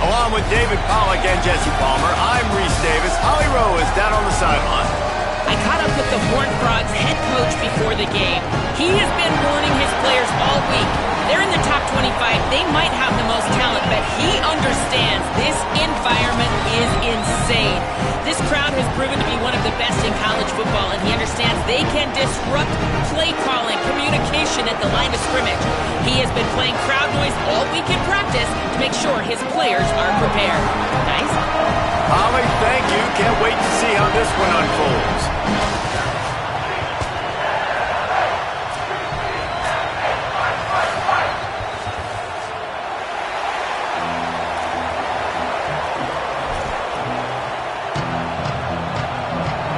Along with David Pollack and Jesse Palmer, I'm Reese Davis. Holly Rowe is down on the sideline. I caught up with the Horned Frogs head coach before the game. He has been warning his players all week. They're in the top 25. They might have the most talent, but he understands this environment is insane. This crowd has proven to be one of the best in college football, and he understands they can disrupt play calling, communication at the line of scrimmage. He has been playing crowd noise all week in practice to make sure his players are prepared. Nice. Holly, thank you. Can't wait to see how this one unfolds.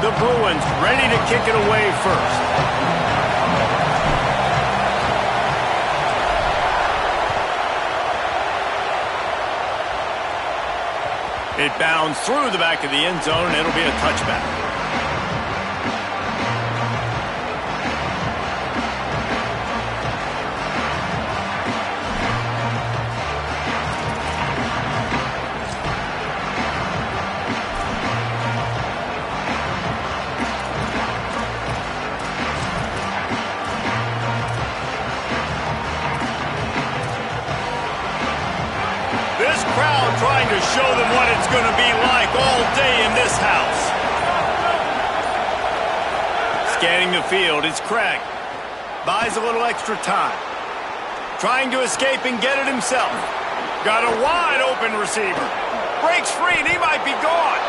The Bruins ready to kick it away first. It bounds through the back of the end zone, and it'll be a touchback. Trying to show them what it's going to be like all day in this house. Scanning the field, it's Craig. Buys a little extra time. Trying to escape and get it himself. Got a wide open receiver. Breaks free and he might be gone.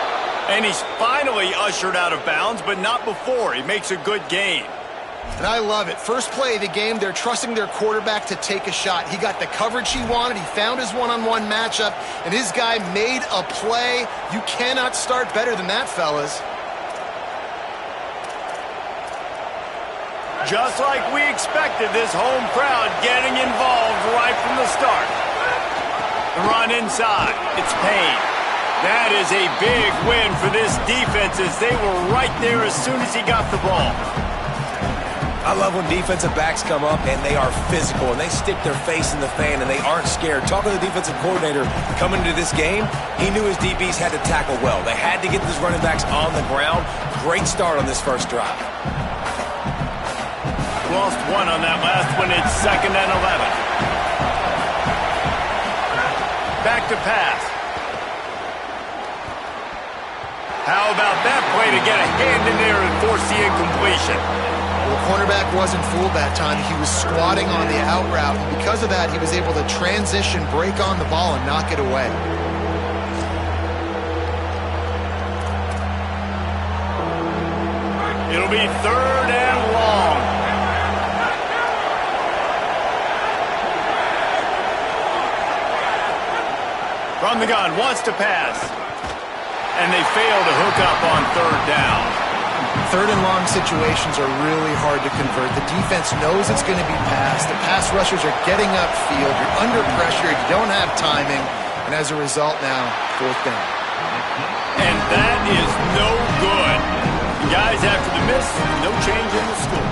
And he's finally ushered out of bounds, but not before. He makes a good gain. And I love it. First play of the game, they're trusting their quarterback to take a shot. He got the coverage he wanted. He found his one-on-one matchup, and his guy made a play. You cannot start better than that, fellas. Just like we expected, this home crowd getting involved right from the start. The run inside. It's Payne. That is a big win for this defense as they were right there as soon as he got the ball. I love when defensive backs come up and they are physical and they stick their face in the fan and they aren't scared. Talking to the defensive coordinator coming into this game, he knew his DBs had to tackle well. They had to get these running backs on the ground. Great start on this first drive. Lost one on that last one. It's 2nd and 11. Back to pass. How about that play to get a hand in there and force the incompletion? Well, the cornerback wasn't fooled that time. He was squatting on the out route, and because of that, he was able to transition, break on the ball, and knock it away. It'll be 3rd and long. From the gun, wants to pass. And they fail to hook up on 3rd down. 3rd and long situations are really hard to convert. The defense knows it's going to be passed. The pass rushers are getting upfield. You're under pressure. You don't have timing. And as a result now, 4th down. And that is no good. The guys after the miss, no change in the score.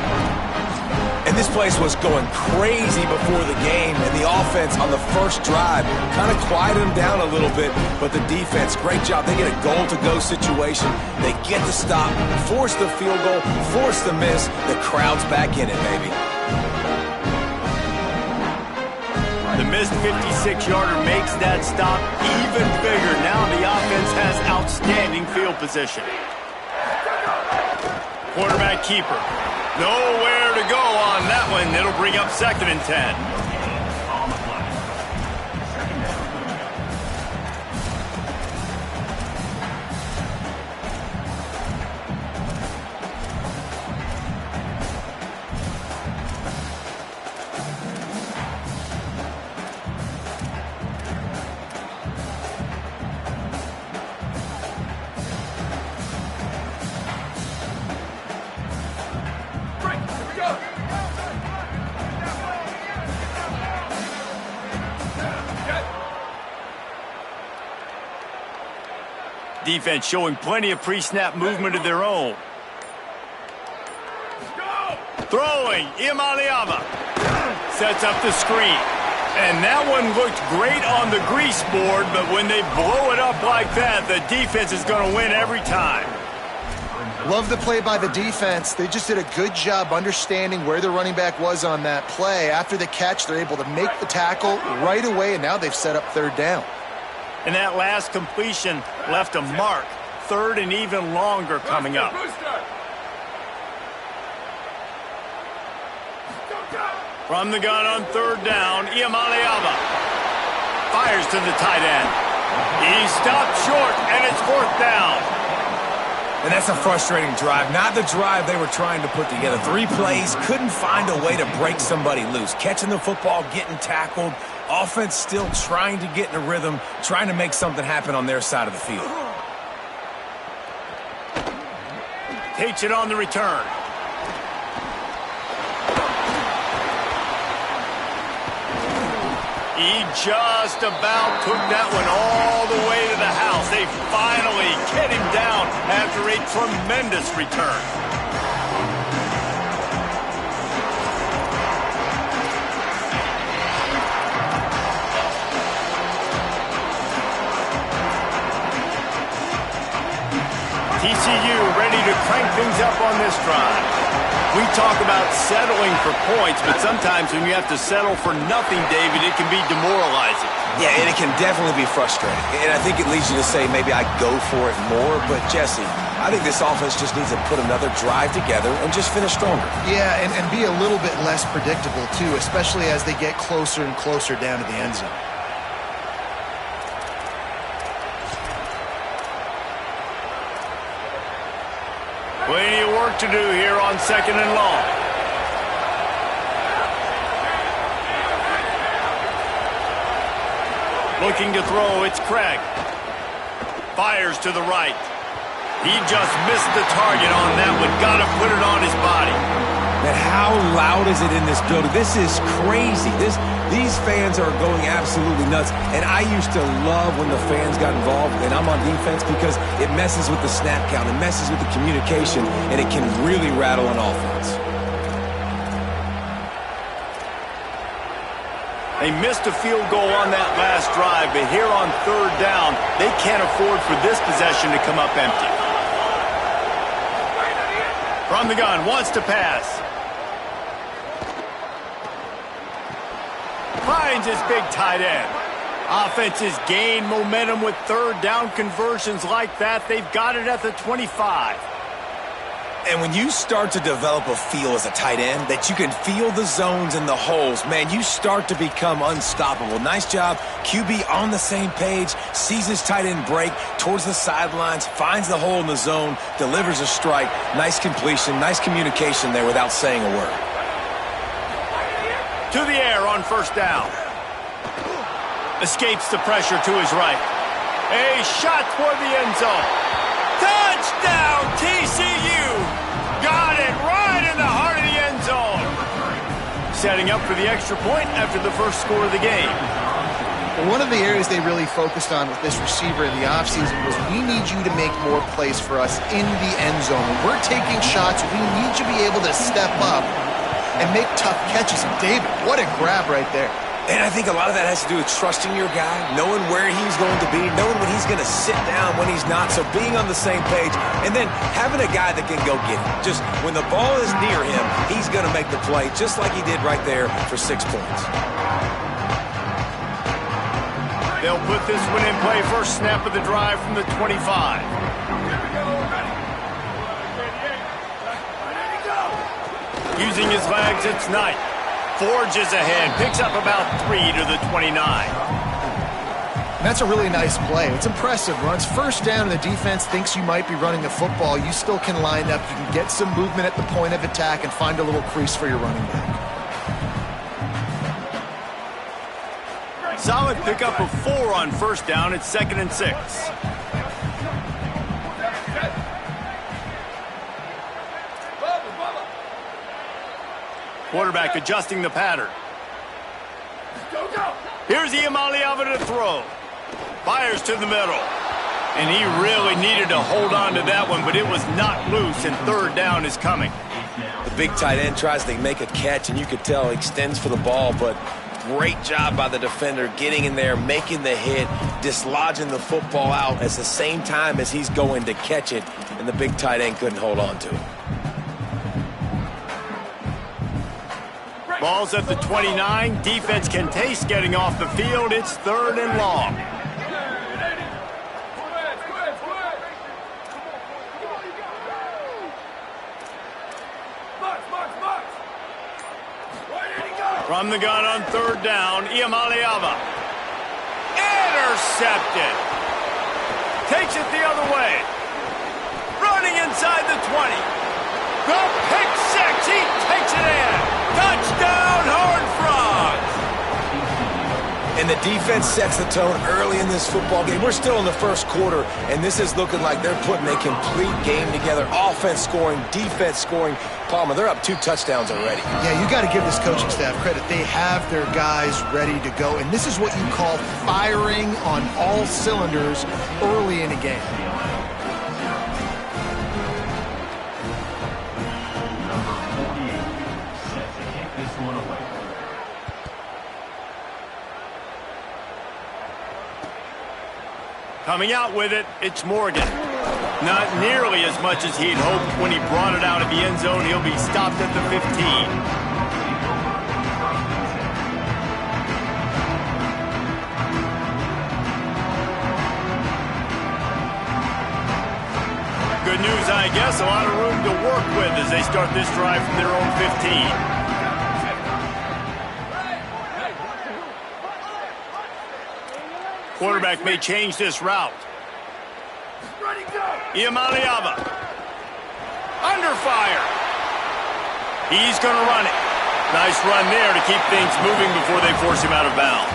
And this place was going crazy before the game, and the offense on the first drive kind of quieted them down a little bit, but the defense, great job. They get a goal-to-go situation. They get the stop, force the field goal, force the miss. The crowd's back in it, baby. The missed 56-yarder makes that stop even bigger. Now the offense has outstanding field position. Quarterback keeper. Nowhere to go on that one. It'll bring up 2nd and 10. Defense showing plenty of pre-snap movement of their own. Throwing, Imaliava sets up the screen. And that one looked great on the grease board, but when they blow it up like that, the defense is going to win every time. Love the play by the defense. They just did a good job understanding where the running back was on that play. After the catch, they're able to make the tackle right away, and now they've set up third down. And that last completion left a mark. Third and even longer coming up. From the gun on third down, Iamaleava fires to the tight end. He stopped short, and it's fourth down. And that's a frustrating drive. Not the drive they were trying to put together. 3 plays, couldn't find a way to break somebody loose. Catching the football, getting tackled. Offense still trying to get in a rhythm, trying to make something happen on their side of the field. Takes it on the return. He just about took that one all the way to the house. They finally get him down after a tremendous return. TCU ready to crank things up on this drive. We talk about settling for points, but sometimes when you have to settle for nothing, David, it can be demoralizing. Yeah, and it can definitely be frustrating. And I think it leads you to say maybe I go for it more. But, Jesse, I think this offense just needs to put another drive together and just finish stronger. Yeah, and be a little bit less predictable, too, especially as they get closer and closer down to the end zone. Plenty of work to do here on second and long. Looking to throw, it's Craig. Fires to the right. He just missed the target on that one. Got to put it on his body. Man, how loud is it in this building? This is crazy. These fans are going absolutely nuts. And I used to love when the fans got involved, and I'm on defense, because it messes with the snap count, it messes with the communication, and it can really rattle an offense. They missed a field goal on that last drive, but here on third down, they can't afford for this possession to come up empty. From the gun, wants to pass. Finds his big tight end. Offenses gain momentum with third down conversions like that. They've got it at the 25. And when you start to develop a feel as a tight end that you can feel the zones and the holes, man, you start to become unstoppable. Nice job. QB on the same page, sees his tight end break towards the sidelines, finds the hole in the zone, delivers a strike. Nice completion, nice communication there without saying a word. To the air on first down. Escapes the pressure to his right. A shot toward the end zone. Touchdown, TCU! Got it right in the heart of the end zone. Setting up for the extra point after the first score of the game. One of the areas they really focused on with this receiver in the offseason was, we need you to make more plays for us in the end zone. When we're taking shots, we need you to be able to step up and make tough catches. And David, what a grab right there. And I think a lot of that has to do with trusting your guy, knowing where he's going to be, knowing when he's going to sit down, when he's not, so being on the same page, and then having a guy that can go get it. Just when the ball is near him, he's going to make the play, just like he did right there for 6 points. They'll put this one in play. First snap of the drive from the 25. Using his legs, it's Knight. Forges ahead, picks up about 3 to the 29. That's a really nice play. It's impressive. Runs first down and the defense thinks you might be running the football. You still can line up. You can get some movement at the point of attack and find a little crease for your running back. Solid pickup of 4 on first down. It's 2nd and 6. Quarterback adjusting the pattern. Here's Iamaleava to throw. Fires to the middle. And he really needed to hold on to that one, but it was not loose, and third down is coming. The big tight end tries to make a catch, and you could tell he extends for the ball, but Great job by the defender getting in there, making the hit, dislodging the football out at the same time as he's going to catch it, and the big tight end couldn't hold on to it. Ball's at the 29. Defense can taste getting off the field. It's 3rd and long. From the gun on 3rd down, Iamaleava. Intercepted. Takes it the other way. Running inside the 20. The pick six. He takes it in. Touchdown, Horned Frogs. And the defense sets the tone early in this football game. We're still in the first quarter, and this is looking like they're putting a complete game together. Offense scoring, defense scoring. Palmer, they're up 2 touchdowns already. Yeah, you got to give this coaching staff credit. They have their guys ready to go, and this is what you call firing on all cylinders early in a game. Coming out with it, it's Morgan. Not nearly as much as he'd hoped when he brought it out of the end zone. He'll be stopped at the 15. Good news, I guess. A lot of room to work with as they start this drive from their own 15. Quarterback may change this route. Iamaleava. Under fire. He's going to run it. Nice run there to keep things moving before they force him out of bounds.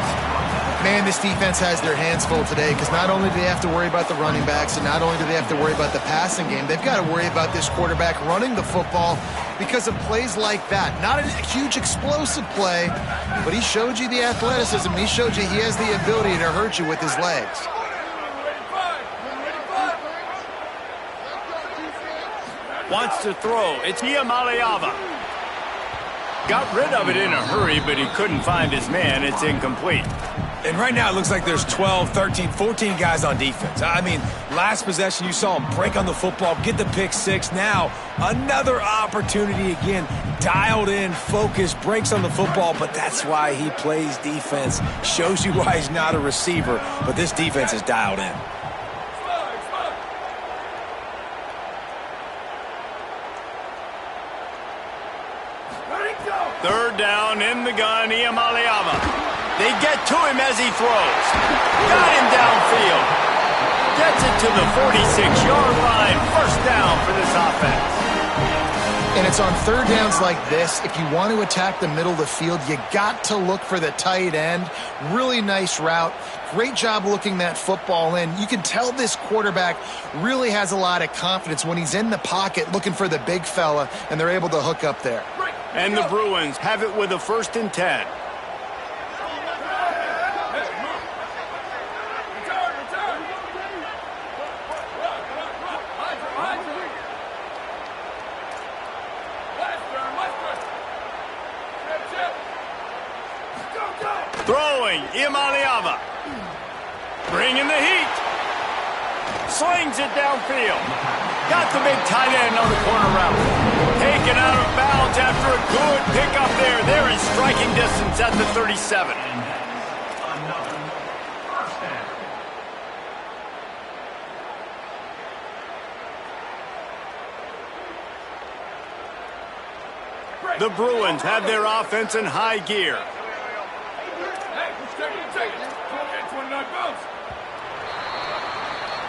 Man, this defense has their hands full today because not only do they have to worry about the running backs and not only do they have to worry about the passing game, they've got to worry about this quarterback running the football because of plays like that. Not a huge explosive play, but he showed you the athleticism. He showed you he has the ability to hurt you with his legs. Wants to throw. It's Iamaleava. Got rid of it in a hurry, but he couldn't find his man. It's incomplete. And right now it looks like there's 12, 13, 14 guys on defense. I mean, last possession you saw him break on the football, get the pick six. Now another opportunity again. Dialed in, focused, breaks on the football, but that's why he plays defense. Shows you why he's not a receiver, but this defense is dialed in. Third down in the gun, Iamaleava. They get to him as he throws. Got him downfield. Gets it to the 46-yard line. First down for this offense. And it's on third downs like this. If you want to attack the middle of the field, you got to look for the tight end. Really nice route. Great job looking that football in. You can tell this quarterback really has a lot of confidence when he's in the pocket looking for the big fella, and they're able to hook up there. And the Bruins have it with a 1st and 10. Throwing, Iamaleava. Bringing the heat. Slings it downfield. Got the big tight end on the corner route. Taken out of bounds after a good pickup there. They're in striking distance at the 37. The Bruins have their offense in high gear.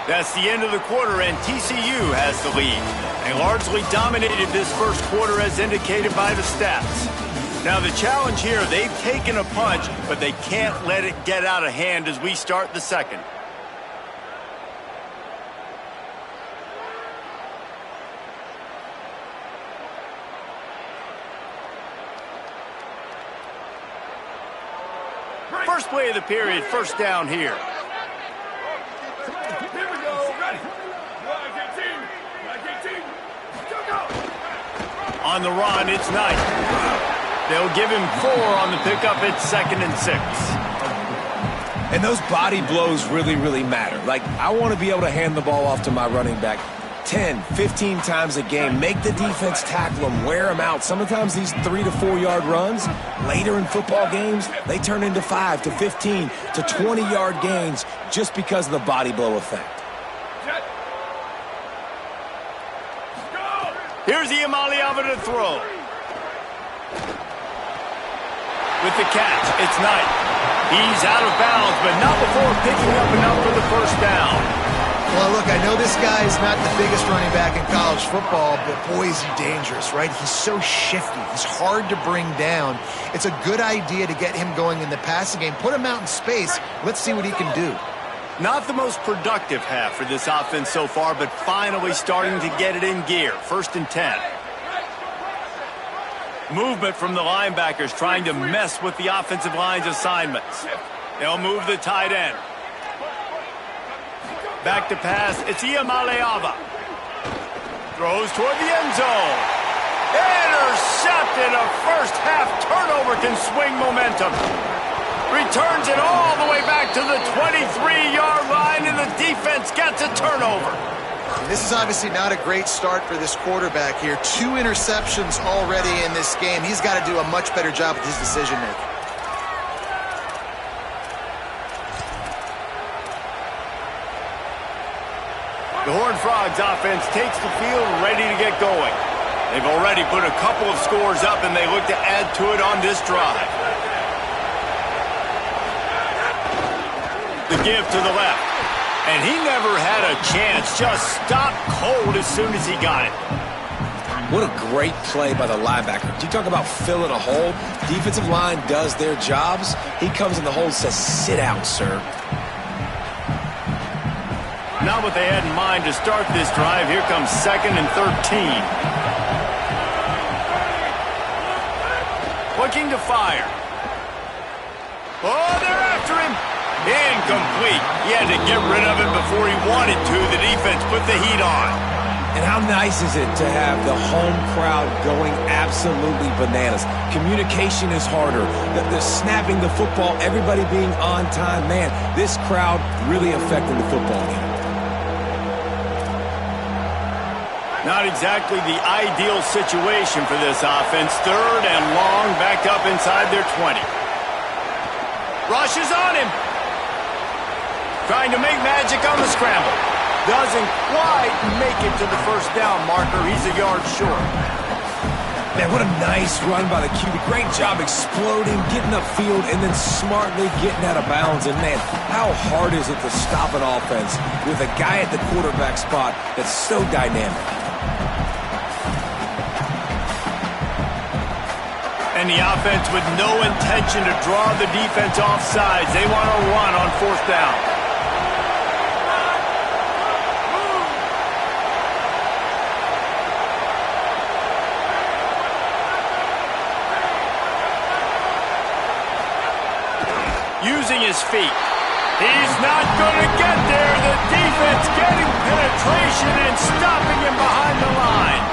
That's the end of the quarter, and TCU has the lead. They largely dominated this first quarter as indicated by the stats. Now the challenge here, they've taken a punch, but they can't let it get out of hand as we start the second. First play of the period, first down here. On the run, it's Knight. They'll give him 4 on the pickup at 2nd and 6. And those body blows really, really matter. Like, I want to be able to hand the ball off to my running back 10, 15 times a game. Make the defense tackle them, wear them out. Sometimes these 3 to 4 yard runs, later in football games, they turn into 5 to 15 to 20 yard gains just because of the body blow effect. Here's Iamaleava to throw. With the catch, it's Knight. He's out of bounds, but not before picking up enough for the first down. Well, look, I know this guy is not the biggest running back in college football, but boy, is he dangerous, right? He's so shifty. He's hard to bring down. It's a good idea to get him going in the passing game. Put him out in space. Let's see what he can do. Not the most productive half for this offense so far, but finally starting to get it in gear. 1st and 10. Movement from the linebackers trying to mess with the offensive line's assignments. They'll move the tight end. Back to pass, it's Iamaleava. Throws toward the end zone. Intercepted. A first half turnover can swing momentum. Returns it all the way back to the 23-yard line, and the defense gets a turnover. This is obviously not a great start for this quarterback here. 2 interceptions already in this game. He's got to do a much better job with his decision-making. The Horned Frogs offense takes the field ready to get going. They've already put a couple of scores up, and they look to add to it on this drive. The give to the left. And he never had a chance. Just stopped cold as soon as he got it. What a great play by the linebacker. You talk about filling a hole. Defensive line does their jobs. He comes in the hole and says, sit out, sir. Not what they had in mind to start this drive. Here comes 2nd and 13. Looking to fire. Oh, they're after him. Incomplete. He had to get rid of it before he wanted to. The defense put the heat on. And how nice is it to have the home crowd going absolutely bananas? Communication is harder. The snapping the football, everybody being on time. Man, this crowd really affecting the football game. Not exactly the ideal situation for this offense. 3rd and long, backed up inside their 20. Rushes on him. Trying to make magic on the scramble. Doesn't quite make it to the first down marker. He's a yard short. Man, what a nice run by the QB. Great job exploding, getting upfield, and then smartly getting out of bounds. And, man, how hard is it to stop an offense with a guy at the quarterback spot that's so dynamic? And the offense with no intention to draw the defense off sides. They want to run on 4th down. Using his feet. He's not going to get there. The defense getting penetration and stopping him behind the line.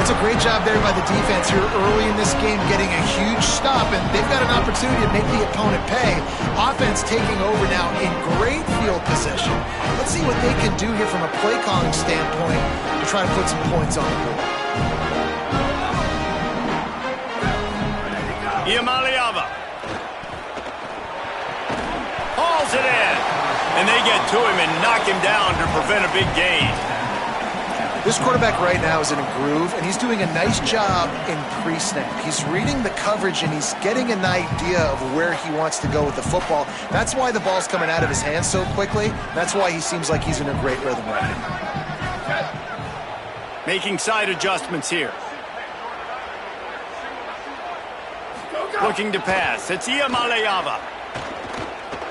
It's a great job there by the defense here early in this game, getting a huge stop, and they've got an opportunity to make the opponent pay. Offense taking over now in great field position. Let's see what they can do here from a play calling standpoint to try to put some points on the board. Iamaleava hauls it in, and they get to him and knock him down to prevent a big gain. This quarterback right now is in a groove, and he's doing a nice job in pre-snap. He's reading the coverage, and he's getting an idea of where he wants to go with the football. That's why the ball's coming out of his hands so quickly. That's why he seems like he's in a great rhythm right now. Making side adjustments here. Looking to pass. It's Iamaleava.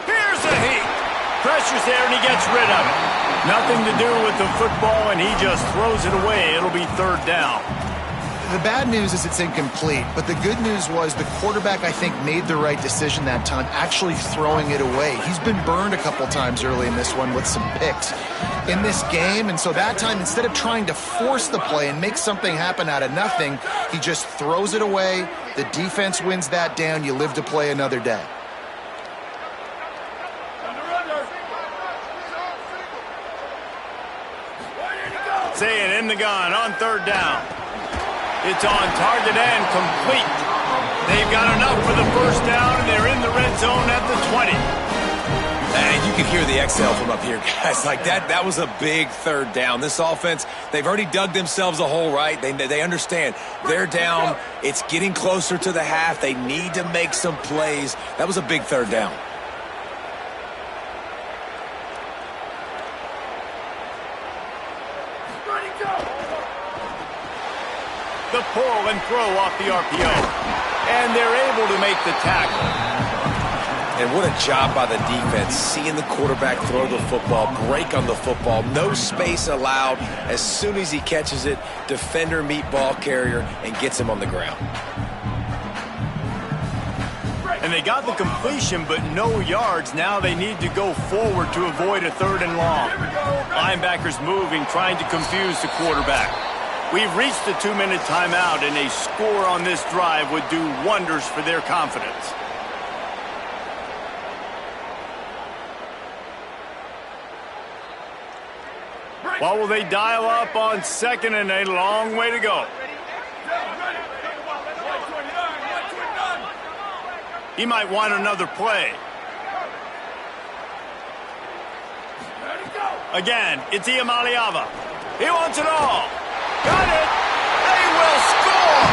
Here's a heat. Pressure's there, and he gets rid of it. Nothing to do with the football, and he just throws it away. It'll be 3rd down. The bad news is it's incomplete, but the good news was the quarterback, I think, made the right decision that time, actually throwing it away. He's been burned a couple times early in this one with some picks in this game, and so that time, instead of trying to force the play and make something happen out of nothing, he just throws it away. The defense wins that down. You live to play another day. Saying in the gun on third down. It's on target and complete. They've got enough for the first down, and they're in the red zone at the 20. And you can hear the exhale from up here, guys. Like that was a big third down. This offense, they've already dug themselves a hole, right? They understand. They're down. It's getting closer to the half. They need to make some plays. That was a big third down. The pull and throw off the RPO. And they're able to make the tackle. And what a job by the defense, seeing the quarterback throw the football, break on the football, no space allowed. As soon as he catches it, defender meet ball carrier and gets him on the ground. And they got the completion, but no yards. Now they need to go forward to avoid a third and long. Linebackers moving, trying to confuse the quarterback. We've reached the 2-minute timeout, and a score on this drive would do wonders for their confidence. What will they dial up on second and a long way to go? He might want another play. Again, it's Iamaleava. He wants it all. Got it. They will score.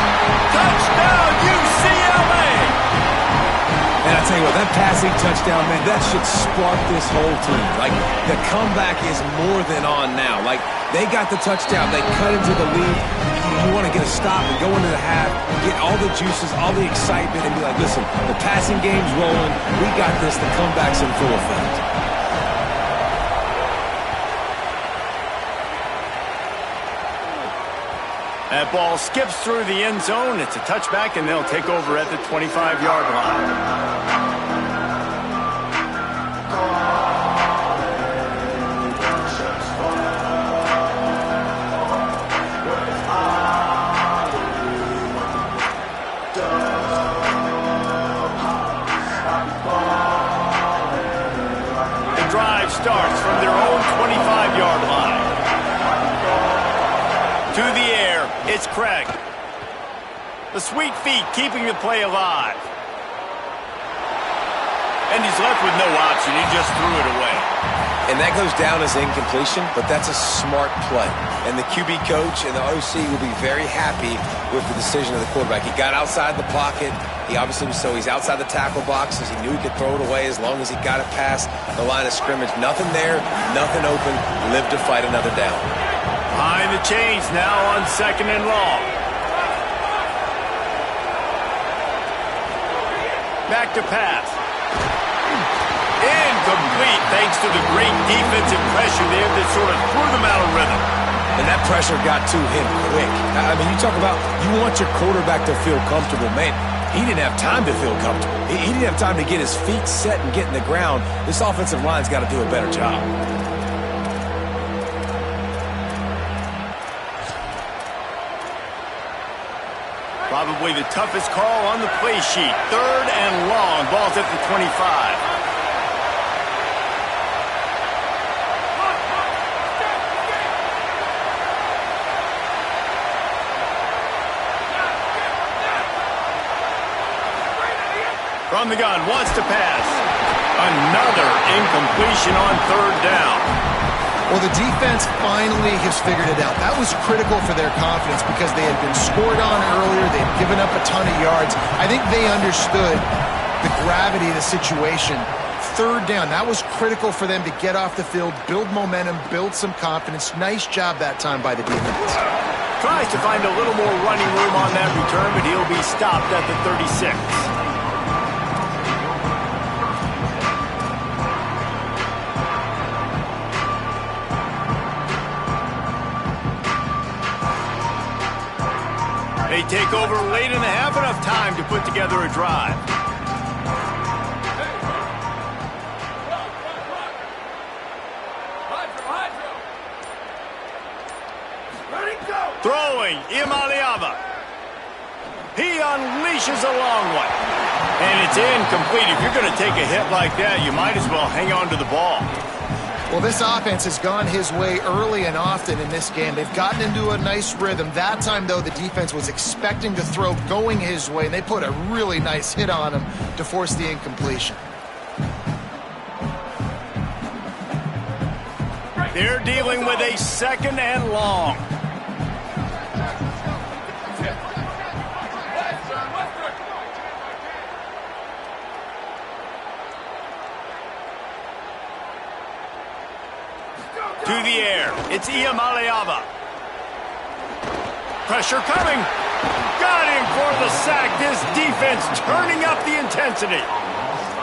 Touchdown, UCLA. And I tell you what, that passing touchdown, man, that should spark this whole team. Like, the comeback is more than on now. Like, they got the touchdown. They cut into the lead. You want to get a stop and go into the half, get all the juices, all the excitement, and be like, listen, the passing game's rolling. We got this. The comeback's in full effect. That ball skips through the end zone. It's a touchback, and they'll take over at the 25-yard line. The drive starts from their own 25-yard line. To the air, it's Craig. The sweet feet keeping the play alive. And he's left with no option. He just threw it away. And that goes down as incompletion, but that's a smart play. And the QB coach and the OC will be very happy with the decision of the quarterback. He got outside the pocket. He obviously was so he's outside the tackle boxes. He knew he could throw it away as long as he got it past the line of scrimmage. Nothing there, nothing open. Live to fight another down. Behind the chains now on second and long. Back to pass. Incomplete thanks to the great defensive pressure there that sort of threw them out of rhythm. And that pressure got to him quick. I mean, you talk about you want your quarterback to feel comfortable. Man, he didn't have time to feel comfortable. He didn't have time to get his feet set and get in the ground. This offensive line's got to do a better job. Probably the toughest call on the play sheet. Third and long. Ball's at the 25. From the gun, wants to pass. Another incompletion on third down. Well, the defense finally has figured it out. That was critical for their confidence because they had been scored on earlier. They had given up a ton of yards. I think they understood the gravity of the situation. Third down, that was critical for them to get off the field, build momentum, build some confidence. Nice job that time by the defense. Tries to find a little more running room on that return, but he'll be stopped at the 36. They take over late in the half, enough time to put together a drive. Throwing, Iamaleava. He unleashes a long one. And it's incomplete. If you're going to take a hit like that, you might as well hang on to the ball. Well, this offense has gone his way early and often in this game. They've gotten into a nice rhythm. That time, though, the defense was expecting to throw going his way, and they put a really nice hit on him to force the incompletion. They're dealing with a 2nd and long. To the air, it's Iamaleava. Pressure coming. Got him for the sack. This defense turning up the intensity.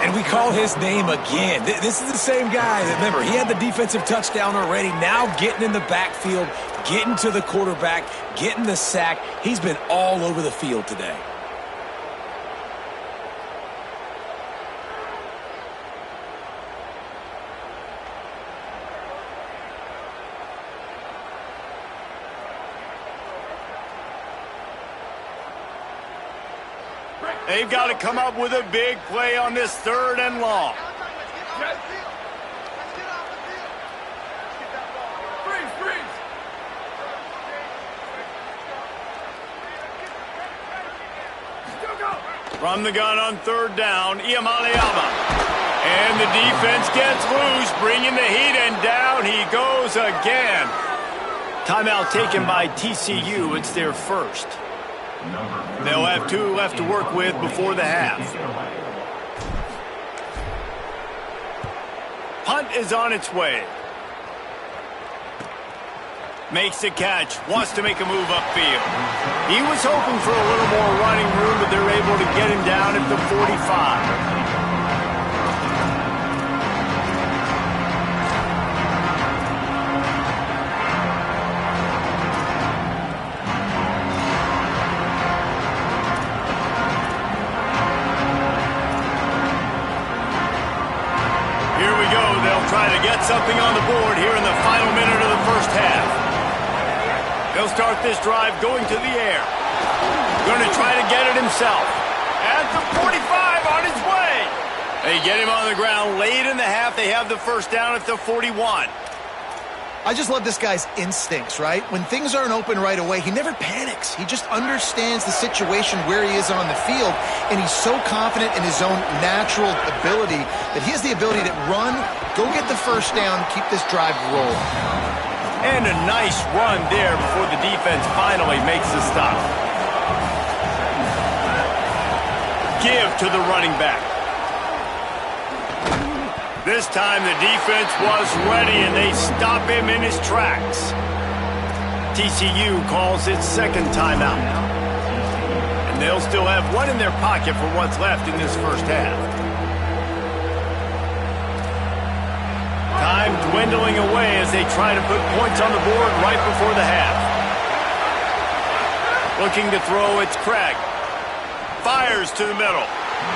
And we call his name again. This is the same guy. Remember, he had the defensive touchdown already. Now getting in the backfield, getting to the quarterback, getting the sack. He's been all over the field today. They've got to come up with a big play on this 3rd and long. From the gun on 3rd down, Iamaleava. And the defense gets loose, bringing the heat, and down he goes again. Timeout taken by TCU. It's their first. They'll have 2 left to work with before the half. Punt is on its way. Makes the catch, wants to make a move upfield. He was hoping for a little more running room, but they're able to get him down at the 45. Try to get something on the board here in the final minute of the first half. They'll start this drive going to the air. Going to try to get it himself. At the 45 on his way. They get him on the ground late in the half. They have the first down at the 41. I just love this guy's instincts, right? When things aren't open right away, he never panics. He just understands the situation where he is on the field, and he's so confident in his own natural ability that he has the ability to run, go get the first down, keep this drive rolling. And a nice run there before the defense finally makes the stop. Give to the running back. This time the defense was ready, and they stop him in his tracks. TCU calls its 2nd timeout. And they'll still have 1 in their pocket for what's left in this first half. Time dwindling away as they try to put points on the board right before the half. Looking to throw, it's Craig. Fires to the middle.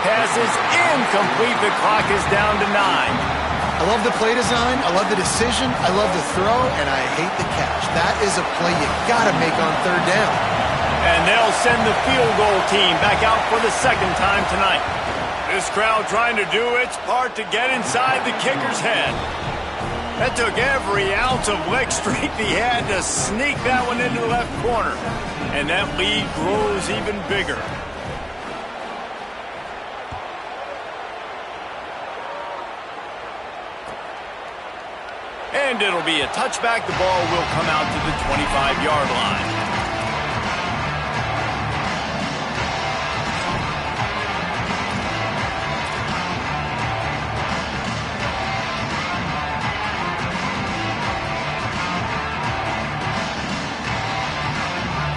Pass is incomplete. The clock is down to 9. I love the play design. I love the decision. I love the throw, and I hate the catch. That is a play you got to make on 3rd down. And they'll send the field goal team back out for the 2nd time tonight. This crowd trying to do its part to get inside the kicker's head. That took every ounce of leg strength he had to sneak that one into the left corner. And that lead grows even bigger. And it'll be a touchback. The ball will come out to the 25-yard line.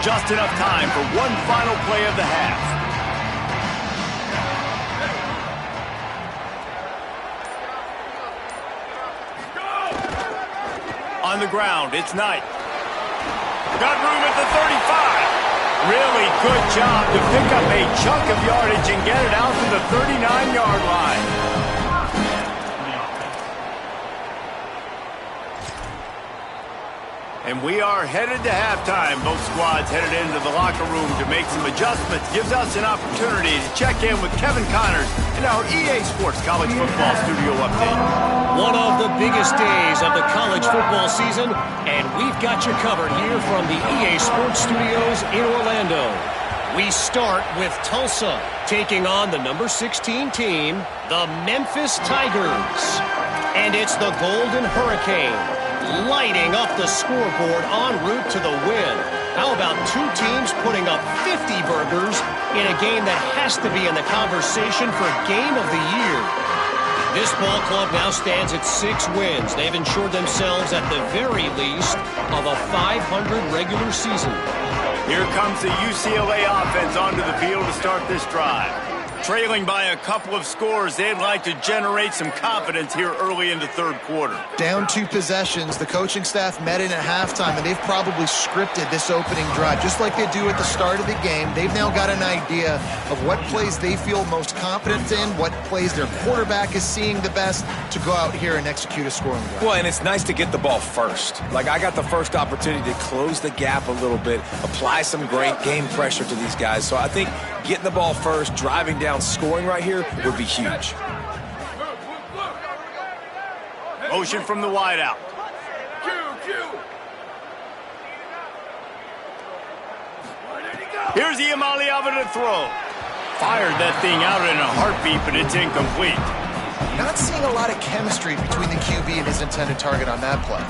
Just enough time for one final play of the half. On the ground, it's Knight. Got room at the 35. Really good job to pick up a chunk of yardage and get it out to the 39-yard line. And we are headed to halftime. Both squads headed into the locker room to make some adjustments. Gives us an opportunity to check in with Kevin Connors in our EA Sports College Football Studio Update. One of the biggest days of the college football season, and we've got you covered here from the EA Sports Studios in Orlando. We start with Tulsa, taking on the number 16 team, the Memphis Tigers. And it's the Golden Hurricane, lighting up the scoreboard en route to the win. How about two teams putting up 50 burgers in a game that has to be in the conversation for Game of the Year? This ball club now stands at 6 wins. They've ensured themselves at the very least of a 500 regular season. Here comes the UCLA offense onto the field to start this drive. Trailing by a couple of scores, they'd like to generate some confidence here early in the third quarter. Down 2 possessions, the coaching staff met in at halftime, and they've probably scripted this opening drive. Just like they do at the start of the game, they've now got an idea of what plays they feel most confident in, what plays their quarterback is seeing the best to go out here and execute a scoring drive. Well, and it's nice to get the ball first. Like, I got the first opportunity to close the gap a little bit, apply some great game pressure to these guys. So I think getting the ball first, driving down, scoring right here would be huge. Motion from the wideout. Here's Iamaleava to throw. Fired that thing out in a heartbeat, but it's incomplete. Not seeing a lot of chemistry between the QB and his intended target on that play.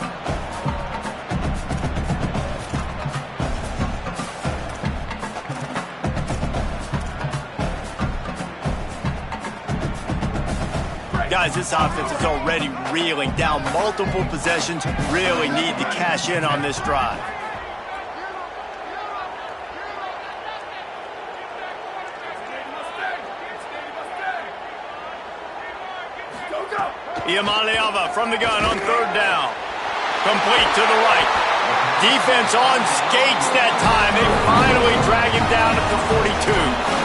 Guys, this offense is already reeling down multiple possessions. Really need to cash in on this drive. Iamaleava from the gun on third down. Complete to the right. Defense on skates that time. They finally drag him down at the 42.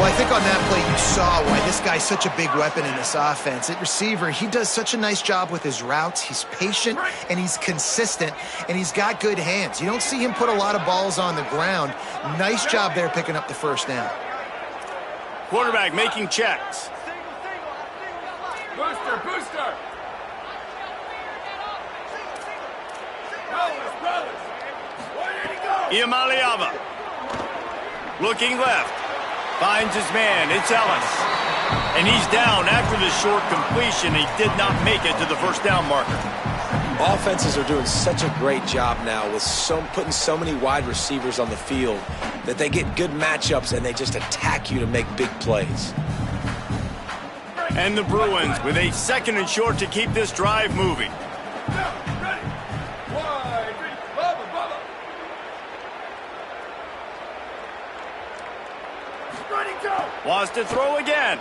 Well, I think on that play you saw why this guy's such a big weapon in this offense. At receiver, he does such a nice job with his routes. He's patient, and he's consistent, and he's got good hands. You don't see him put a lot of balls on the ground. Nice job there picking up the first down. Quarterback making checks. Booster! Brothers! Where did he go? Iamaleava. Looking left. Finds his man. It's Ellis. And he's down after the short completion. He did not make it to the first down marker. Offenses are doing such a great job now with putting so many wide receivers on the field that they get good matchups and they just attack you to make big plays. And the Bruins with a 2nd and short to keep this drive moving. Wants to throw again.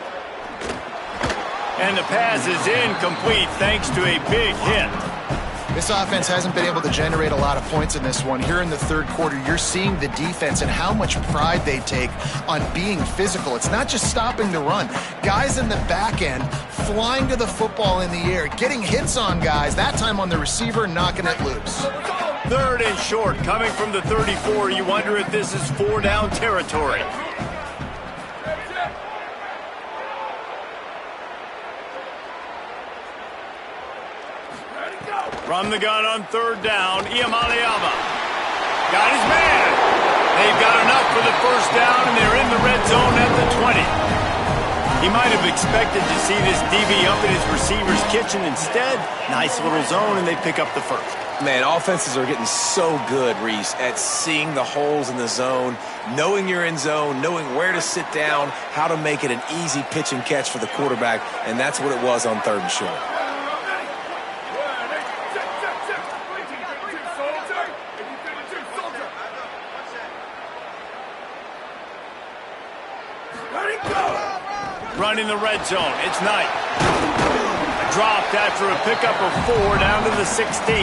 And the pass is incomplete thanks to a big hit. This offense hasn't been able to generate a lot of points in this one. Here in the third quarter, you're seeing the defense and how much pride they take on being physical. It's not just stopping the run. Guys in the back end flying to the football in the air, getting hits on guys, that time on the receiver, knocking it loose. 3rd and short coming from the 34. You wonder if this is 4-down territory. From the gun on 3rd down, Iamaleava. Got his man. They've got enough for the first down, and they're in the red zone at the 20. He might have expected to see this DB up in his receiver's kitchen. Instead, nice little zone, and they pick up the first. Man, offenses are getting so good, Reese, at seeing the holes in the zone, knowing you're in zone, knowing where to sit down, how to make it an easy pitch and catch for the quarterback, and that's what it was on 3rd and short. Running the red zone. It's Knight. Dropped after a pickup of 4 down to the 16.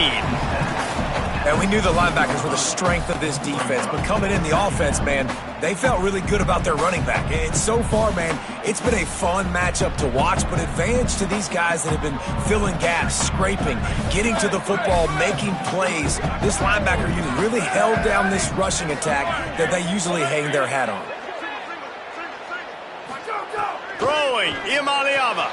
And we knew the linebackers were the strength of this defense, but coming in the offense, man, they felt really good about their running back. And so far, man, it's been a fun matchup to watch, but advantage to these guys that have been filling gaps, scraping, getting to the football, making plays. This linebacker unit really held down this rushing attack that they usually hang their hat on. Throwing, Imaliava.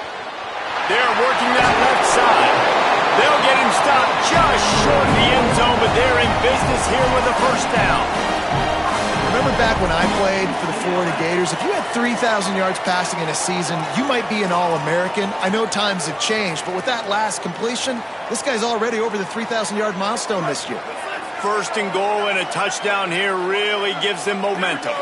They're working that left side. They'll get him stopped just short of the end zone, but they're in business here with a first down. Remember back when I played for the Florida Gators, if you had 3,000 yards passing in a season, you might be an All-American. I know times have changed, but with that last completion, this guy's already over the 3,000-yard milestone this year. First and goal and a touchdown here really gives them momentum.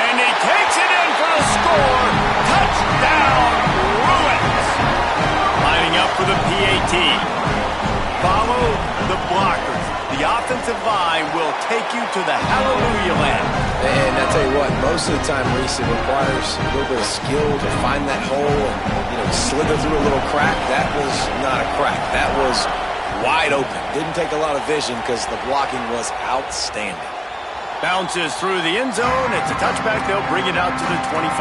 And he takes it in for the score. Touchdown, Bruins. Lining up for the PAT. Follow the blockers. The offensive line will take you to the hallelujah land. And I tell you what, most of the time, Reese, it requires a little bit of skill to find that hole and, slither through a little crack. That was not a crack. That was wide open. Didn't take a lot of vision because the blocking was outstanding. Bounces through the end zone. It's a touchback. They'll bring it out to the 25.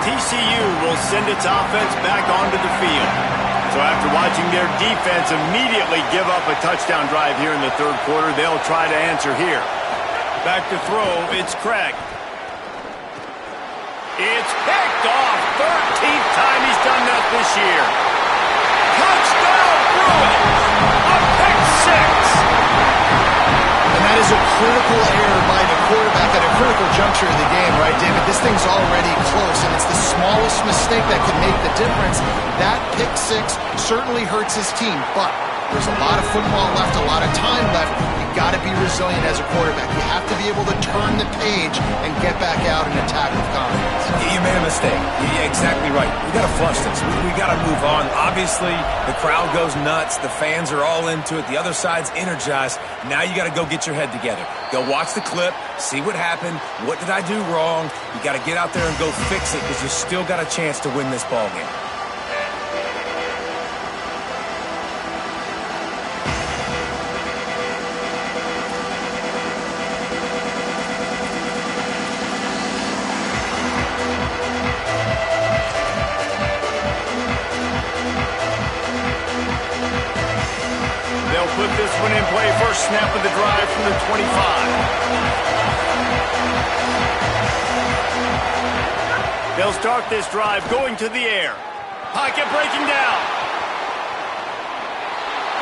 TCU will send its offense back onto the field. So after watching their defense immediately give up a touchdown drive here in the third quarter, they'll try to answer here. Back to throw, it's Craig. It's picked off. 13th time he's done that this year. Touchdown Bruins! A pick six! And that is a critical error by the quarterback at a critical juncture of the game, right, David? This thing's already close, and it's the smallest mistake that could make the difference. That pick six certainly hurts his team, but there's a lot of football left, a lot of time left. You've got to be resilient as a quarterback. You have to be able to turn the page and get back out and attack with confidence. You made a mistake. Yeah, exactly right. We got to flush this. We got to move on. Obviously, the crowd goes nuts. The fans are all into it. The other side's energized. Now you got to go get your head together. Go watch the clip, see what happened. What did I do wrong? You got to get out there and go fix it because you still got a chance to win this ball game. Put this one in play. First snap of the drive from the 25. They'll start this drive going to the air. Pocket breaking down.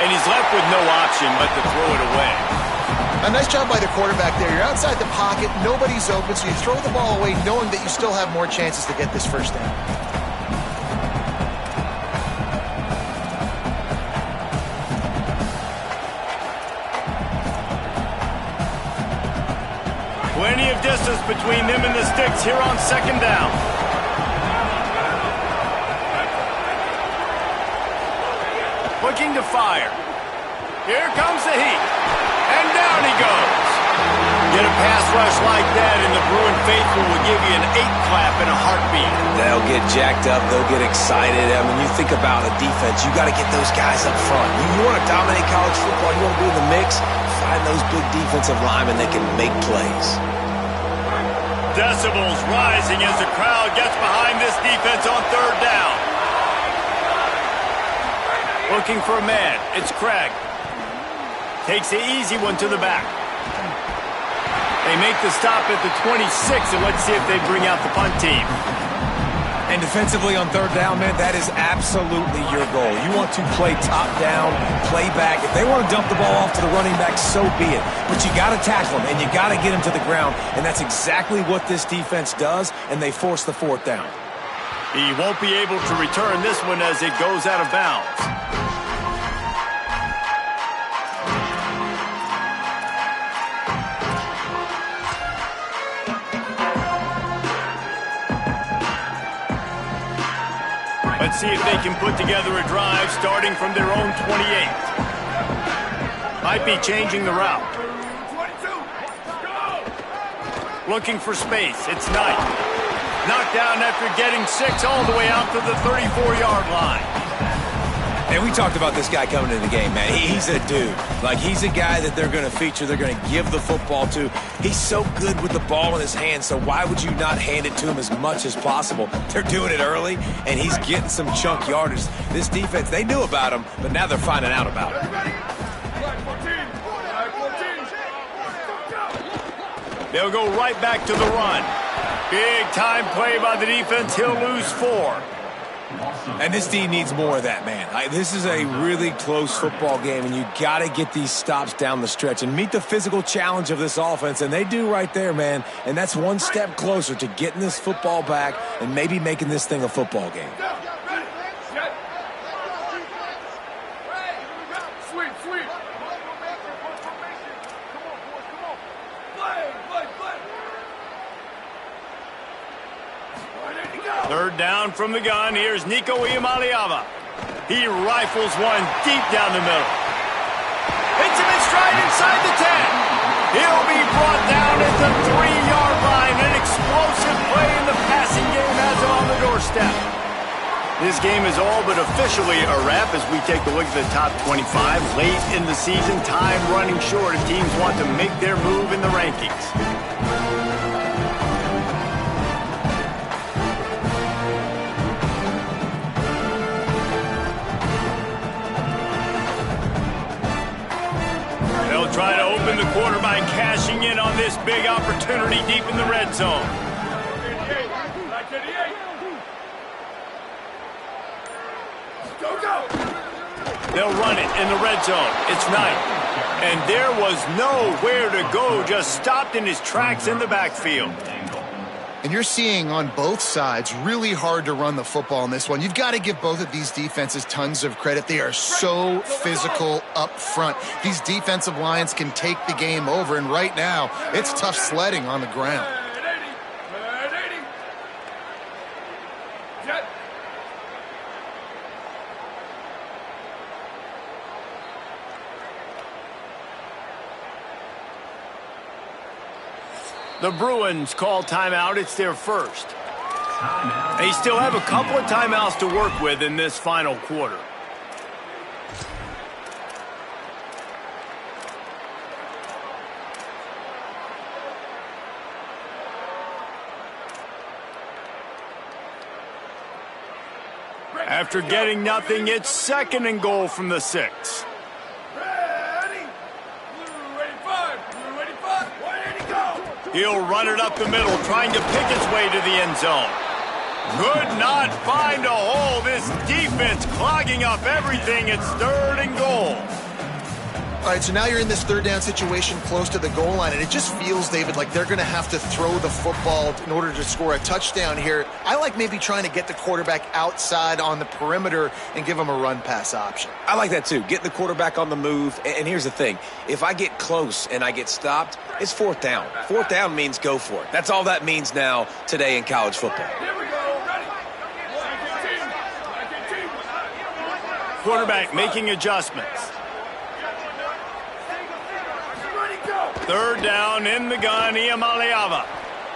And he's left with no option but to throw it away. A nice job by the quarterback there. You're outside the pocket. Nobody's open, so you throw the ball away knowing that you still have more chances to get this first down. Plenty of distance between them and the sticks here on second down. Looking to fire. Here comes the heat. And down he goes. Get a pass rush like that and the Bruin faithful will give you an 8-clap in a heartbeat. They'll get jacked up. They'll get excited. I mean, you think about a defense. You got to get those guys up front. You want to dominate college football. You want to be in the mix. Find those big defensive linemen that can make plays. Decibels rising as the crowd gets behind this defense on third down. Looking for a man. It's Craig. Takes the easy one to the back. They make the stop at the 26, and let's see if they bring out the punt team. And defensively on third down, man, that is absolutely your goal. You want to play top down, play back. If they want to dump the ball off to the running back, so be it. But you got to tackle them, and you got to get them to the ground. And that's exactly what this defense does, and they force the fourth down. He won't be able to return this one as it goes out of bounds. Let's see if they can put together a drive starting from their own 28. Might be changing the route. 22. Go. Looking for space. It's Knight. Knocked down after getting 6 all the way out to the 34-yard line. And we talked about this guy coming into the game, man. He's a dude. Like, he's a guy that they're going to feature, they're going to give the football to. He's so good with the ball in his hands, so why would you not hand it to him as much as possible? They're doing it early, and he's getting some chunk yardage. This defense, they knew about him, but now they're finding out about him. They'll go right back to the run. Big time play by the defense. He'll lose 4. And this team needs more of that, man. This is a really close football game, and you got to get these stops down the stretch and meet the physical challenge of this offense, and they do right there, man. And that's one step closer to getting this football back and maybe making this thing a football game. Third down from the gun. Here's Nico Iamaleava. He rifles one deep down the middle. Hits him in stride inside the 10. He'll be brought down at the 3-yard line. An explosive play in the passing game has him on the doorstep. This game is all but officially a wrap as we take a look at the top 25. Late in the season, time running short, and teams want to make their move in the rankings. Try to open the quarter by cashing in on this big opportunity deep in the red zone. They'll run it in the red zone. It's Knight. And there was nowhere to go, just stopped in his tracks in the backfield. And you're seeing on both sides really hard to run the football in this one. You've got to give both of these defenses tons of credit. They are so physical up front. These defensive lines can take the game over, and right now it's tough sledding on the ground. The Bruins call timeout. It's their first. They still have a couple of timeouts to work with in this final quarter. After getting nothing, it's 2nd and goal from the 6. He'll run it up the middle, trying to pick his way to the end zone. Could not find a hole. This defense clogging up everything. It's 3rd and goal. All right, so now you're in this 3rd down situation close to the goal line, and it just feels, David, like they're going to have to throw the football in order to score a touchdown here. I like maybe trying to get the quarterback outside on the perimeter and give him a run-pass option. I like that too, getting the quarterback on the move. And here's the thing, if I get close and I get stopped, it's 4th down. 4th down means go for it. That's all that means now today in college football. Quarterback making adjustments. 3rd down in the gun, Iamaleava.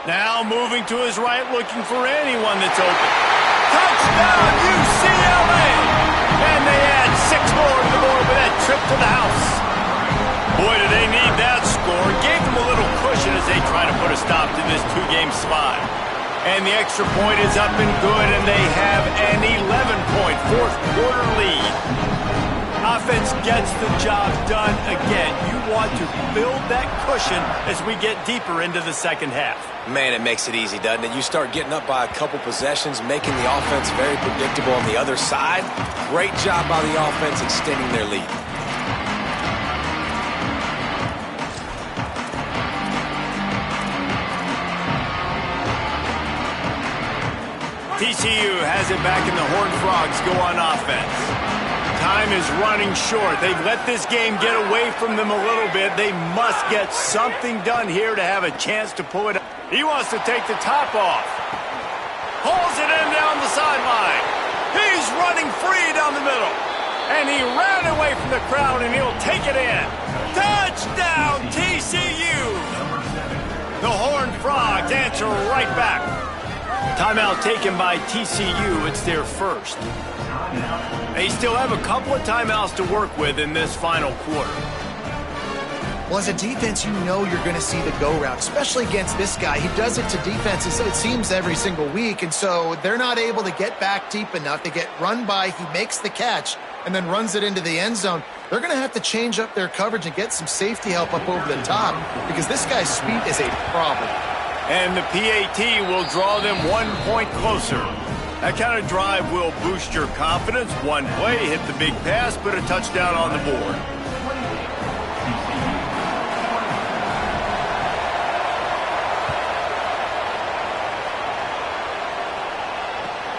Now moving to his right, looking for anyone that's open. Touchdown, UCLA! And they add 6 more to the board with that trip to the house. Boy, do they need that score. Gave them a little cushion as they try to put a stop to this 2-game slide. And the extra point is up and good, and they have an 11-point 4th quarter lead. Offense gets the job done again. You want to build that cushion as we get deeper into the 2nd half. Man, it makes it easy, doesn't it? You start getting up by a couple possessions, making the offense very predictable on the other side. Great job by the offense extending their lead. TCU has it back, and the Horned Frogs go on offense. Time is running short. They've let this game get away from them a little bit. They must get something done here to have a chance to pull it up. He wants to take the top off. Hauls it in down the sideline. He's running free down the middle. And he ran away from the crowd, and he'll take it in. Touchdown, TCU! The Horned Frogs answer right back. Timeout taken by TCU. It's their first. They still have a couple of timeouts to work with in this final quarter. Well, as a defense, you know you're going to see the go route, especially against this guy. He does it to defenses, it seems, every single week, and so they're not able to get back deep enough. They get run by, he makes the catch, and then runs it into the end zone. They're going to have to change up their coverage and get some safety help up over the top because this guy's speed is a problem. And the PAT will draw them 1 point closer. That kind of drive will boost your confidence. One play, hit the big pass, put a touchdown on the board.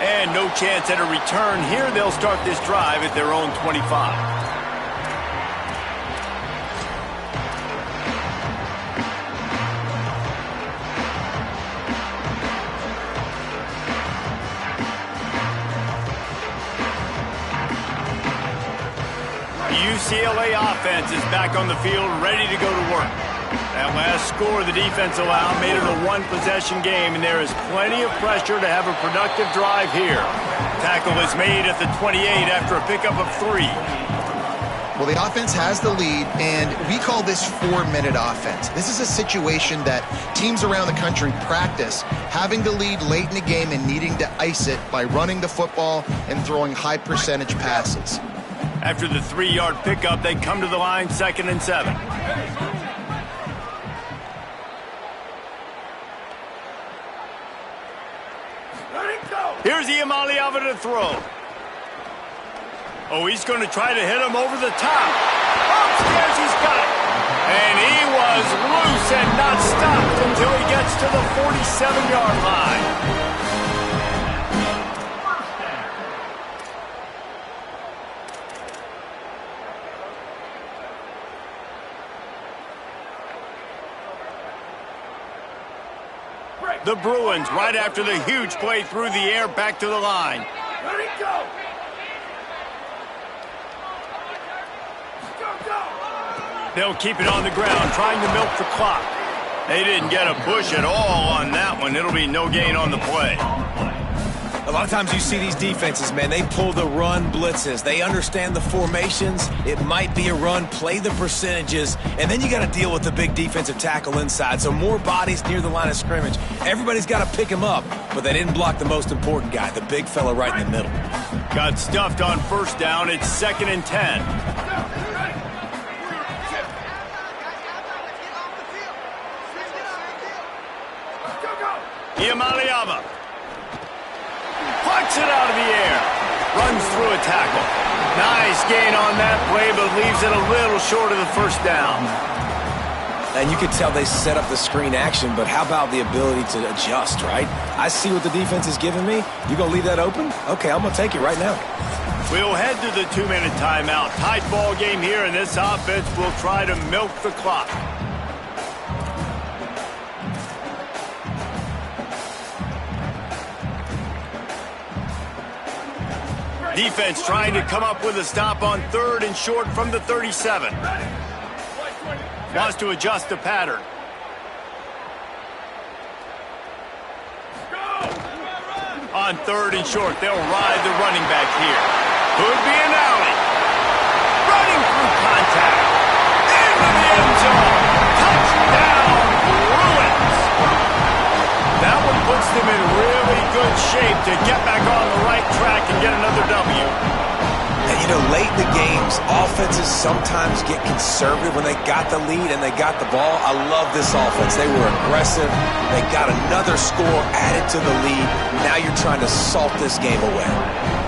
And no chance at a return here. They'll start this drive at their own 25. UCLA offense is back on the field, ready to go to work. That last score the defense allowed made it a one-possession game, and there is plenty of pressure to have a productive drive here. Tackle is made at the 28 after a pickup of 3. Well, the offense has the lead, and we call this 4-minute offense. This is a situation that teams around the country practice, having the lead late in the game and needing to ice it by running the football and throwing high-percentage passes. After the 3-yard pickup, they come to the line, 2nd and 7. Here's Iamaleava to throw. Oh, he's going to try to hit him over the top. Upstairs, he's got it. And he was loose and not stopped until he gets to the 47-yard line. The Bruins, right after the huge play through the air, back to the line. Let it go! They'll keep it on the ground, trying to milk the clock. They didn't get a push at all on that one. It'll be no gain on the play. A lot of times you see these defenses, man, they pull the run blitzes. They understand the formations. It might be a run, play the percentages, and then you got to deal with the big defensive tackle inside. So more bodies near the line of scrimmage. Everybody's got to pick him up, but they didn't block the most important guy, the big fella right in the middle. Got stuffed on first down. It's 2nd and 10. Iamaleava plucks it out of the air, runs through a tackle. Nice gain on that play, but leaves it a little short of the first down. And you could tell they set up the screen action, but how about the ability to adjust, right? I see what the defense is giving me. You gonna leave that open? Okay, I'm gonna take it right now. We'll head to the 2-minute timeout. Tight ball game here, and this offense will try to milk the clock. Defense trying to come up with a stop on 3rd and short from the 37. Wants to adjust the pattern. On 3rd and short, they'll ride the running back here. Could be an alley. Running through contact. Into the end zone. Touchdown, Bruins. That one puts them in really good shape to get back on the right track and get another W. And, you know, late in the games, offenses sometimes get conservative when they got the lead and they got the ball. I love this offense. They were aggressive. They got another score added to the lead. Now you're trying to salt this game away.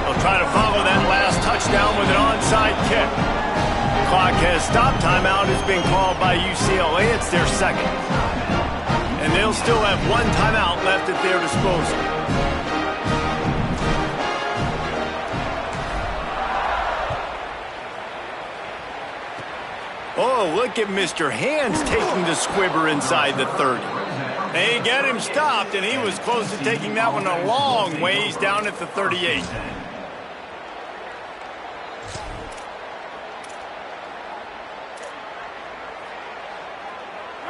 They'll try to follow that last touchdown with an onside kick. Clock has stopped. Timeout has been called by UCLA. It's their 2nd. And they'll still have 1 timeout left at their disposal. Oh, look at Mr. Hands taking the squibber inside the 30. They get him stopped, and he was close to taking that one a long ways down at the 38.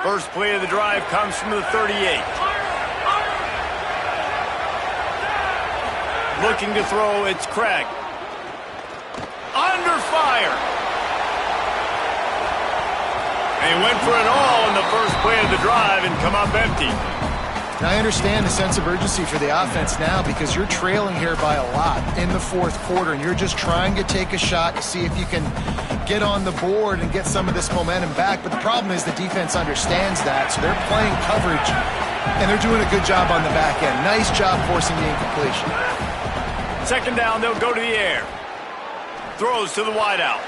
First play of the drive comes from the 38. Looking to throw, it's Craig. Under fire. And he went for it all in the first play of the drive and come up empty. Now, I understand the sense of urgency for the offense now because you're trailing here by a lot in the fourth quarter, and you're just trying to take a shot to see if you can get on the board and get some of this momentum back. But the problem is the defense understands that, so they're playing coverage, and they're doing a good job on the back end. Nice job forcing the incompletion. Second down, they'll go to the air. Throws to the wideout.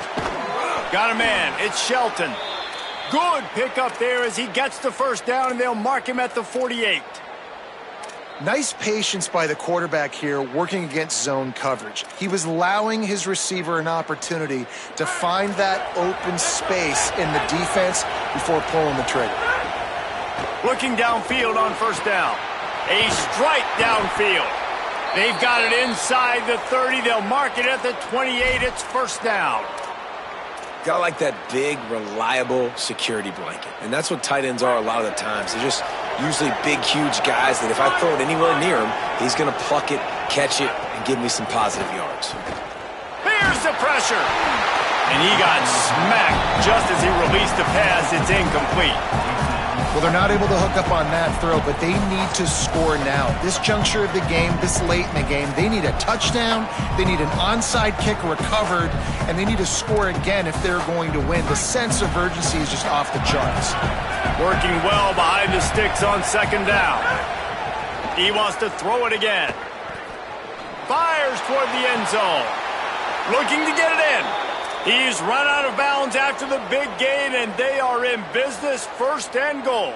Got a man. It's Shelton. Good pickup there as he gets the first down, and they'll mark him at the 48. Nice patience by the quarterback here working against zone coverage. He was allowing his receiver an opportunity to find that open space in the defense before pulling the trigger. Looking downfield on first down. A strike downfield. They've got it inside the 30. They'll mark it at the 28. It's first down. Got like that big, reliable security blanket. And that's what tight ends are a lot of the times. They're just usually big, huge guys that if I throw it anywhere near him, he's going to pluck it, catch it, and give me some positive yards. Here's the pressure. And he got smacked just as he released the pass. It's incomplete. Well, they're not able to hook up on that throw, but they need to score now. This juncture of the game, this late in the game, they need a touchdown, they need an onside kick recovered, and they need to score again if they're going to win. The sense of urgency is just off the charts. Working well behind the sticks on second down. He wants to throw it again. Fires toward the end zone. Looking to get it in. He's run out of bounds after the big gain, and they are in business, first and goal.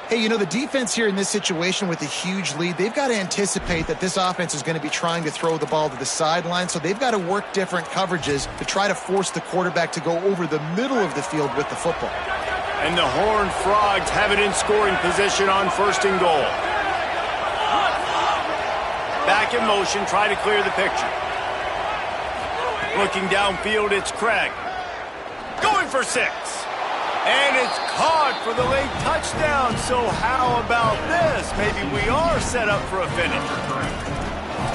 Hey, you know, the defense here in this situation with a huge lead, they've got to anticipate that this offense is going to be trying to throw the ball to the sideline, so they've got to work different coverages to try to force the quarterback to go over the middle of the field with the football. And the Horned Frogs have it in scoring position on first and goal. Back in motion, try to clear the picture. Looking downfield, it's Craig. Going for 6. And it's caught for the late touchdown. So how about this? Maybe we are set up for a finish.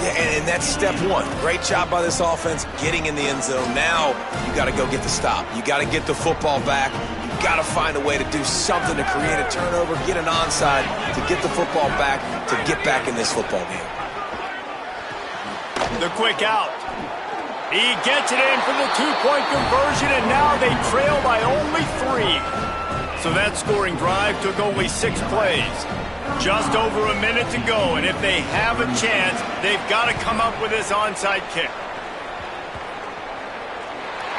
Yeah, and that's step one. Great job by this offense getting in the end zone. Now you got to go get the stop. You got to get the football back. You got to find a way to do something to create a turnover, get an onside, to get the football back, to get back in this football game. The quick out. He gets it in for the 2-point conversion, and now they trail by only 3. So that scoring drive took only 6 plays. Just over a minute to go, and if they have a chance, they've got to come up with this onside kick.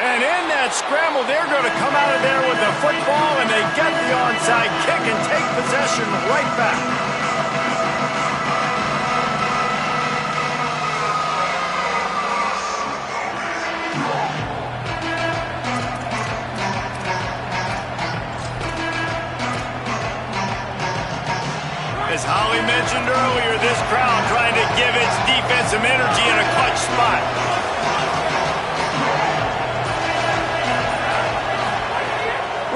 And in that scramble, they're going to come out of there with the football, and they get the onside kick and take possession right back. As Holly mentioned earlier, this crowd trying to give its defense some energy in a clutch spot.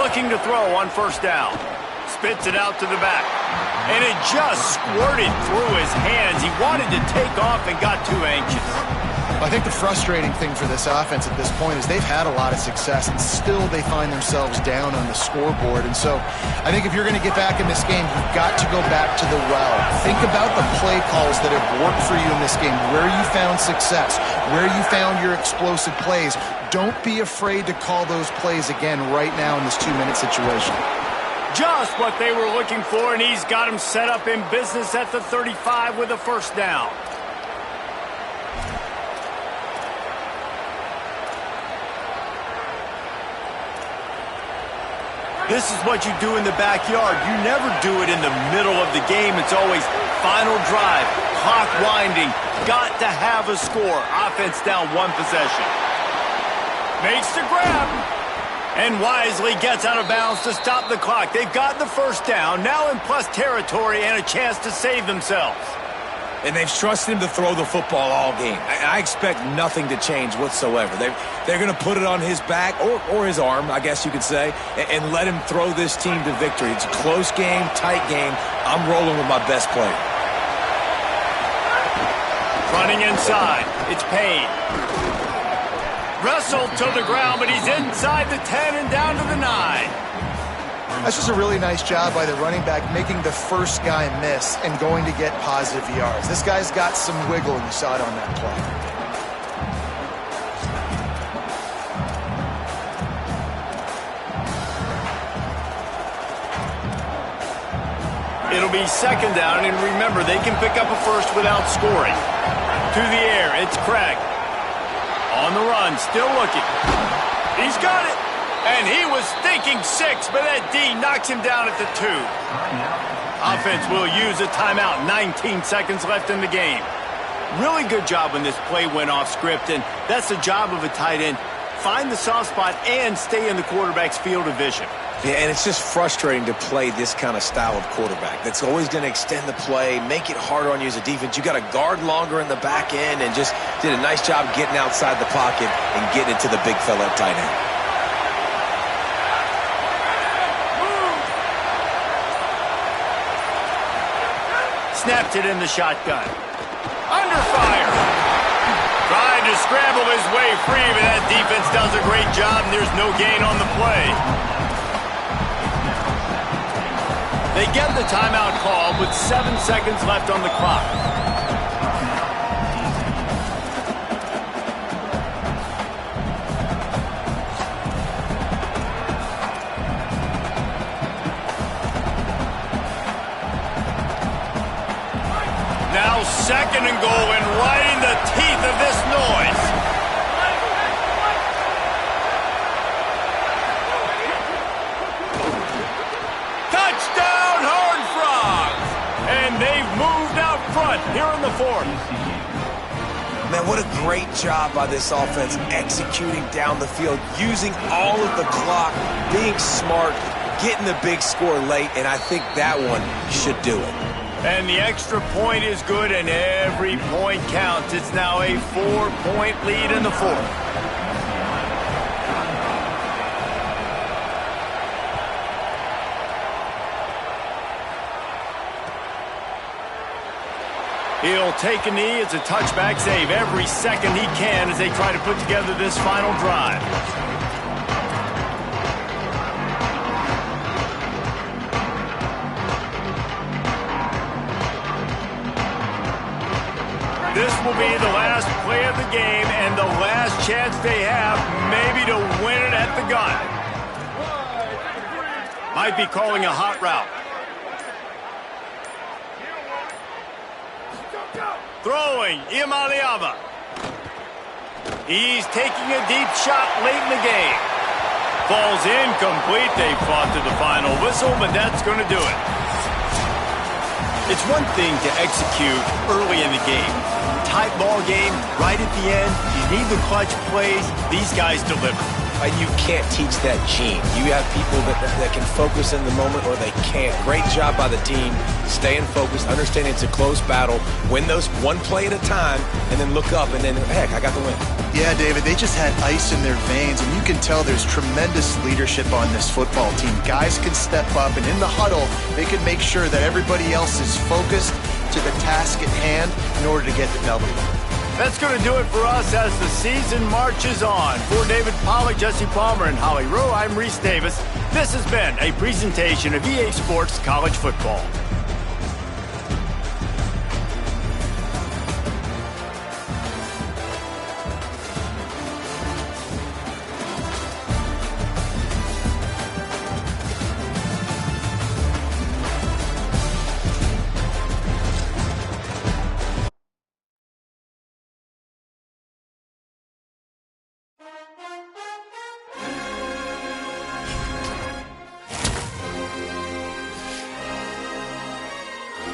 Looking to throw on first down. Spits it out to the back. And it just squirted through his hands. He wanted to take off and got too anxious. I think the frustrating thing for this offense at this point is they've had a lot of success, and still they find themselves down on the scoreboard. And so I think if you're going to get back in this game, you've got to go back to the well. Think about the play calls that have worked for you in this game, where you found success, where you found your explosive plays. Don't be afraid to call those plays again right now in this 2-minute situation. Just what they were looking for, and he's got him set up in business at the 35 with a first down. This is what you do in the backyard. You never do it in the middle of the game. It's always final drive, clock winding, got to have a score. Offense down 1 possession. Makes the grab. And wisely gets out of bounds to stop the clock. They've got the first down, now in plus territory and a chance to save themselves. And they've trusted him to throw the football all game. I expect nothing to change whatsoever. They're going to put it on his back, or his arm, I guess you could say, and let him throw this team to victory. It's a close game, tight game. I'm rolling with my best player. Running inside. It's Payne. Wrestled to the ground, but he's inside the 10 and down to the 9. That's just a really nice job by the running back, making the first guy miss and going to get positive yards. This guy's got some wiggle, and you saw it on that play. It'll be second down, and remember, they can pick up a first without scoring. To the air, it's Craig. On the run, still looking. He's got it. And he was thinking 6, but that D knocks him down at the 2. Offense will use a timeout. 19 seconds left in the game. Really good job when this play went off script, and that's the job of a tight end. Find the soft spot and stay in the quarterback's field of vision. Yeah, and it's just frustrating to play this kind of style of quarterback. That's always going to extend the play, make it harder on you as a defense. You got to guard longer in the back end, and just did a nice job getting outside the pocket and getting it to the big fella at tight end. Snapped it in the shotgun. Under fire. Tried to scramble his way free, but that defense does a great job, and there's no gain on the play. They get the timeout call with 7 seconds left on the clock. Now second and goal, and right in the teeth of this noise. Touchdown, Horned Frogs! And they've moved out front here in the 4th. Man, what a great job by this offense executing down the field, using all of the clock, being smart, getting the big score late, and I think that one should do it. And the extra point is good, and every point counts. It's now a 4-point lead in the 4th. He'll take a knee. It's a touchback save every second he can as they try to put together this final drive. This will be the last play of the game and the last chance they have maybe to win it at the gun. Might be calling a hot route. Throwing, Imaliava. He's taking a deep shot late in the game. Falls incomplete. They fought to the final whistle, but that's going to do it. It's one thing to execute early in the game. Tight ball game, right at the end. You need the clutch plays. These guys deliver. And you can't teach that gene. You have people that can focus in the moment or they can't. Great job by the team, staying focused, understanding it's a close battle, win those one play at a time, and then look up and then, heck, I got the win. Yeah, David, they just had ice in their veins, and you can tell there's tremendous leadership on this football team. Guys can step up, and in the huddle, they can make sure that everybody else is focused to the task at hand in order to get the W. That's going to do it for us as the season marches on. For David Pollack, Jesse Palmer, and Holly Rowe, I'm Reese Davis. This has been a presentation of EA Sports College Football.